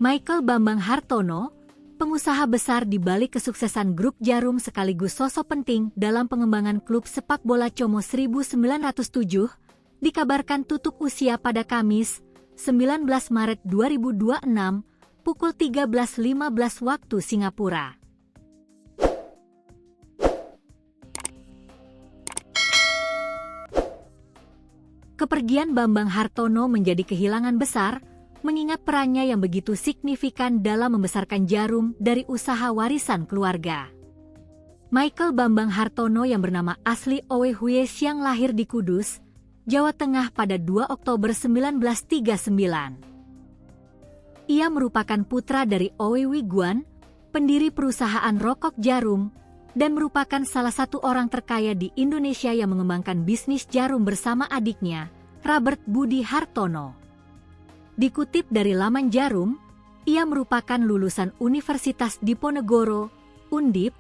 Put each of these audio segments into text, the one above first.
Michael Bambang Hartono, pengusaha besar di balik kesuksesan grup Djarum sekaligus sosok penting dalam pengembangan klub sepak bola Como 1907, dikabarkan tutup usia pada Kamis, 19 Maret 2026, pukul 13.15 waktu Singapura. Kepergian Bambang Hartono menjadi kehilangan besar, mengingat perannya yang begitu signifikan dalam membesarkan Djarum dari usaha warisan keluarga. Michael Bambang Hartono yang bernama asli Owe Huye Siang lahir di Kudus, Jawa Tengah pada 2 Oktober 1939. Ia merupakan putra dari Owe Wiguan, pendiri perusahaan rokok Djarum, dan merupakan salah satu orang terkaya di Indonesia yang mengembangkan bisnis Djarum bersama adiknya, Robert Budi Hartono. Dikutip dari laman Djarum, ia merupakan lulusan Universitas Diponegoro, Undip,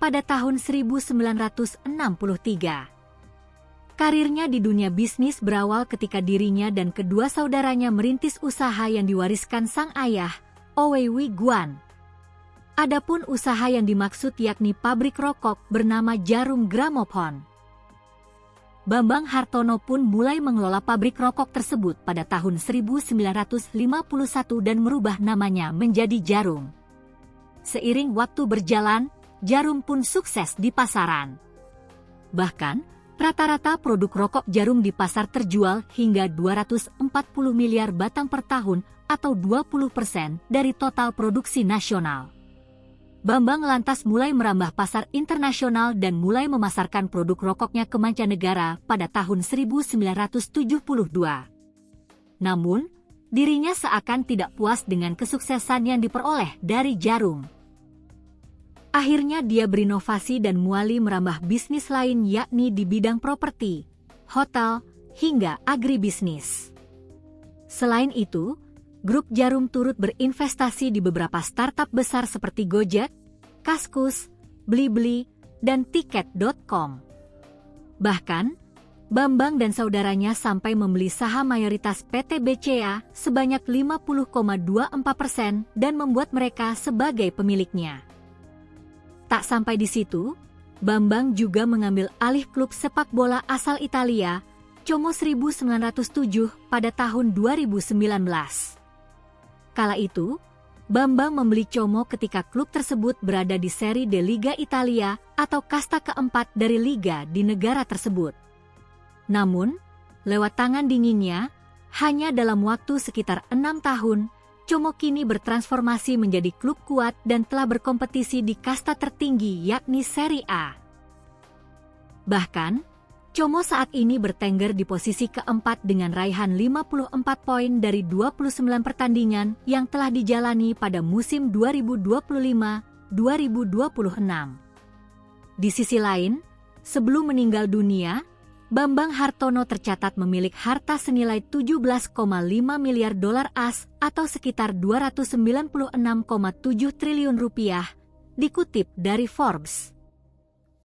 pada tahun 1963. Karirnya di dunia bisnis berawal ketika dirinya dan kedua saudaranya merintis usaha yang diwariskan sang ayah, Owe Wiguan. Adapun usaha yang dimaksud yakni pabrik rokok bernama Djarum Gramophone. Bambang Hartono pun mulai mengelola pabrik rokok tersebut pada tahun 1951 dan merubah namanya menjadi Djarum. Seiring waktu berjalan, Djarum pun sukses di pasaran. Bahkan, rata-rata produk rokok Djarum di pasar terjual hingga 240 miliar batang per tahun atau 20% dari total produksi nasional. Bambang lantas mulai merambah pasar internasional dan mulai memasarkan produk rokoknya ke mancanegara pada tahun 1972. Namun, dirinya seakan tidak puas dengan kesuksesan yang diperoleh dari Djarum. Akhirnya dia berinovasi dan mulai merambah bisnis lain yakni di bidang properti, hotel, hingga agribisnis. Selain itu, grup Djarum turut berinvestasi di beberapa startup besar seperti Gojek, Kaskus, Blibli, dan Tiket.com. Bahkan, Bambang dan saudaranya sampai membeli saham mayoritas PT BCA sebanyak 50,24% dan membuat mereka sebagai pemiliknya. Tak sampai di situ, Bambang juga mengambil alih klub sepak bola asal Italia, Como 1907 pada tahun 2019. Kala itu, Bambang membeli Como ketika klub tersebut berada di seri D Liga Italia atau kasta keempat dari liga di negara tersebut. Namun, lewat tangan dinginnya, hanya dalam waktu sekitar 6 tahun, Como kini bertransformasi menjadi klub kuat dan telah berkompetisi di kasta tertinggi yakni Serie A. Bahkan, Como saat ini bertengger di posisi keempat dengan raihan 54 poin dari 29 pertandingan yang telah dijalani pada musim 2025-2026. Di sisi lain, sebelum meninggal dunia, Bambang Hartono tercatat memiliki harta senilai 17,5 miliar dolar AS atau sekitar 296,7 triliun rupiah, dikutip dari Forbes.